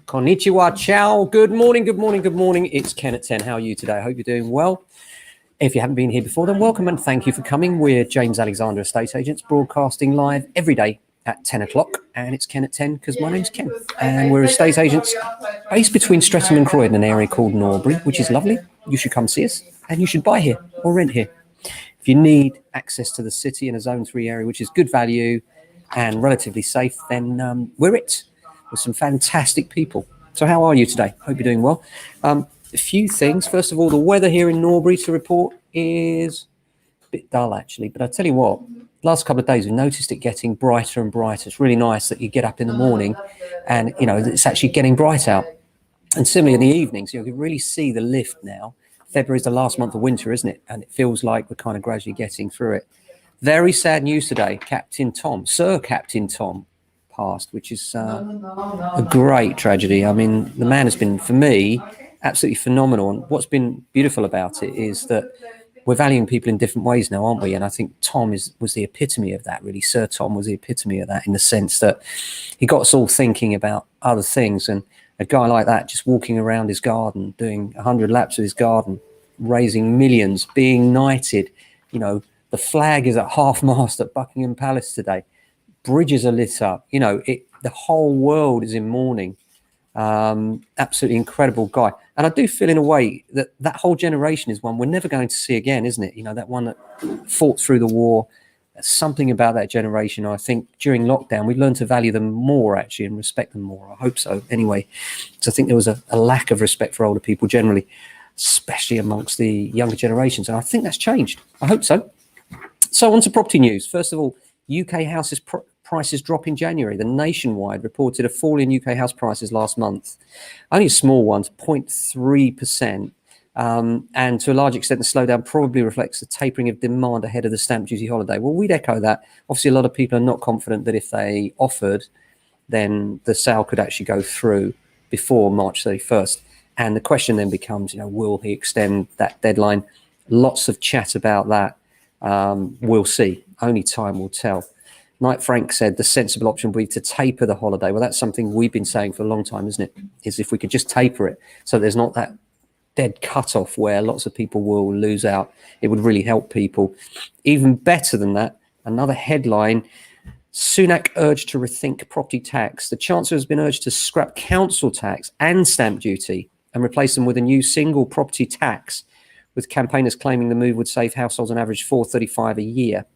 Konnichiwa, ciao. Good morning, good morning, good morning. It's Ken at 10. How are you today? I hope you're doing well. If you haven't been here before, then welcome and thank you for coming. We're James Alexander Estate Agents, broadcasting live every day at 10 o'clock. And it's Ken at 10 because my name's Ken. And we're estate agents based between Streatham and Croydon, an area called Norbury, which is lovely. You should come see us and you should buy here or rent here. If you need access to the city in a Zone 3 area, which is good value and relatively safe, then we're it. With some fantastic people. So how are you today? Hope you're doing well. A few things. First of all, the weather here in Norbury to report is a bit dull actually, but I tell you what, last couple of days we've noticed it getting brighter and brighter. It's really nice that you get up in the morning and it's actually getting bright out. And similarly in the evenings, you can really see the lift now. February is the last month of winter, isn't it? And it feels like we're kind of gradually getting through it. Very sad news today. Sir Captain Tom passed, which is a great tragedy. I mean, the man has been, for me, absolutely phenomenal. And what's been beautiful about it is that we're valuing people in different ways now, aren't we? And I think Tom was the epitome of that, really. Sir Tom was the epitome of that in the sense that he got us all thinking about other things. And a guy like that just walking around his garden, doing 100 laps of his garden, raising millions, being knighted. The flag is at half-mast at Buckingham Palace today. Bridges are lit up, the whole world is in mourning. Absolutely incredible guy. And I do feel in a way that whole generation is one we're never going to see again, isn't it? That one that fought through the war. There's something about that generation. I think during lockdown, we learned to value them more actually and respect them more. I hope so anyway. So I think there was a lack of respect for older people generally, especially amongst the younger generations. And I think that's changed. I hope so. So on to property news. First of all, UK houses prices drop in January. The Nationwide reported a fall in UK house prices last month, only a small one, 0.3%. And to a large extent, the slowdown probably reflects the tapering of demand ahead of the stamp duty holiday. Well, we'd echo that. Obviously, a lot of people are not confident that if they offered, then the sale could actually go through before March 31st. And the question then becomes, will he extend that deadline? Lots of chat about that. We'll see. Only time will tell. Knight Frank said the sensible option would be to taper the holiday. Well, that's something we've been saying for a long time, isn't it? Is if we could just taper it so there's not that dead cutoff where lots of people will lose out. It would really help people. Even better than that, another headline, Sunak urged to rethink property tax. The Chancellor has been urged to scrap council tax and stamp duty and replace them with a new single property tax, with campaigners claiming the move would save households on average $435 a year.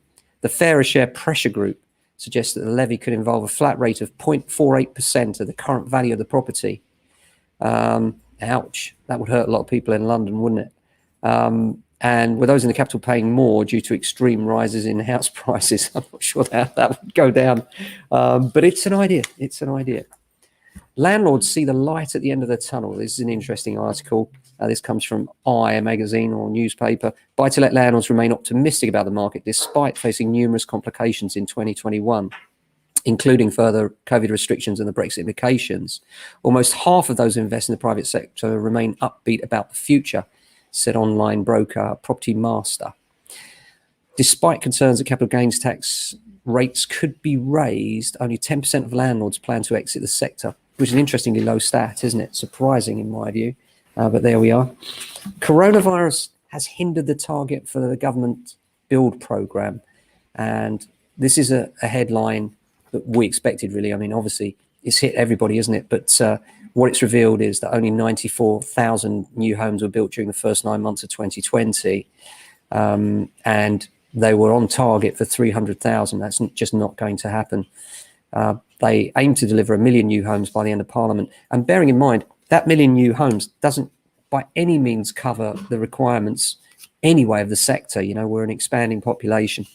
The Fairer Share Pressure Group suggests that the levy could involve a flat rate of 0.48% of the current value of the property. Ouch, that would hurt a lot of people in London, wouldn't it? And with those in the capital paying more due to extreme rises in house prices, I'm not sure that would go down. But it's an idea. It's an idea. Landlords see the light at the end of the tunnel. This is an interesting article. This comes from a magazine or newspaper. Buy-to-let landlords remain optimistic about the market despite facing numerous complications in 2021, including further COVID restrictions and the Brexit implications. Almost half of those investing in the private sector remain upbeat about the future, said online broker Property Master. Despite concerns that capital gains tax rates could be raised, only 10% of landlords plan to exit the sector, which is an interestingly low stat, isn't it? Surprising in my view. But there we are. Coronavirus has hindered the target for the government build program. And this is a headline that we expected, really. I mean, obviously, it's hit everybody, isn't it? But what it's revealed is that only 94,000 new homes were built during the first 9 months of 2020. And they were on target for 300,000. That's just not going to happen. They aim to deliver 1 million new homes by the end of Parliament. And bearing in mind, that 1 million new homes doesn't by any means cover the requirements anyway of the sector. We're an expanding population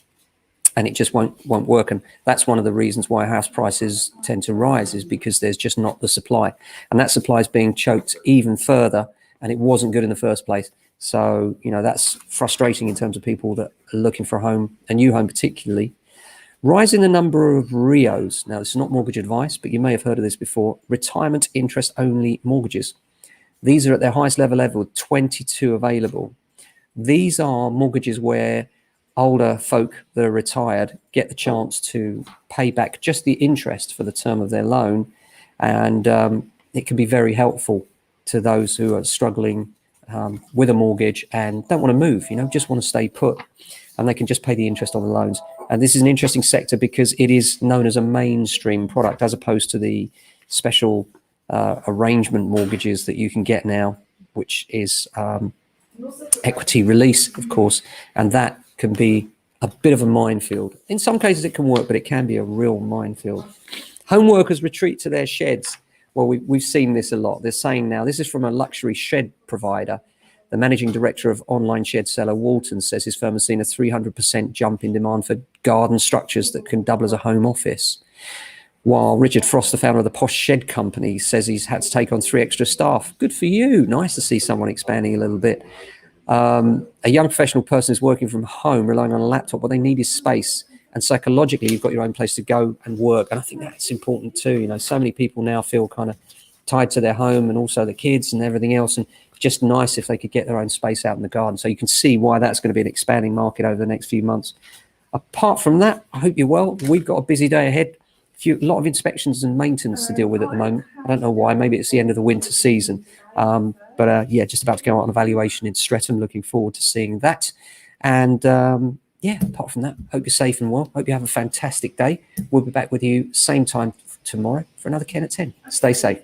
and it just won't work. And that's one of the reasons why house prices tend to rise, is because there's just not the supply. And that supply is being choked even further, and it wasn't good in the first place. So, that's frustrating in terms of people that are looking for a new home particularly. Rise in the number of RIOs. Now, this is not mortgage advice, but you may have heard of this before. Retirement interest only mortgages. These are at their highest level ever, with 22 available. These are mortgages where older folk that are retired get the chance to pay back just the interest for the term of their loan. And it can be very helpful to those who are struggling with a mortgage and don't want to move, just want to stay put, and they can just pay the interest on the loans. And this is an interesting sector because it is known as a mainstream product as opposed to the special arrangement mortgages that you can get now, which is equity release, of course, and that can be a bit of a minefield. In some cases it can work, but it can be a real minefield. Home workers retreat to their sheds. Well, we've seen this a lot. They're saying now, this is from a luxury shed provider. The managing director of online shed seller Walton says his firm has seen a 300% jump in demand for garden structures that can double as a home office. While Richard Frost, the founder of the Posh Shed Company, says he's had to take on 3 extra staff. Good for you. Nice to see someone expanding a little bit. A young professional person is working from home, relying on a laptop. What they need is space. And psychologically, you've got your own place to go and work. And I think that's important too. So many people now feel kind of tied to their home and also the kids and everything else. And just nice if they could get their own space out in the garden. So you can see why that's going to be an expanding market over the next few months. Apart from that, I hope you're well. We've got a busy day ahead. A lot of inspections and maintenance to deal with at the moment. I don't know why. Maybe it's the end of the winter season. But just about to go out on evaluation in Streatham. Looking forward to seeing that. And apart from that, hope you're safe and well. Hope you have a fantastic day. We'll be back with you same time tomorrow for another Ken at 10. Stay safe.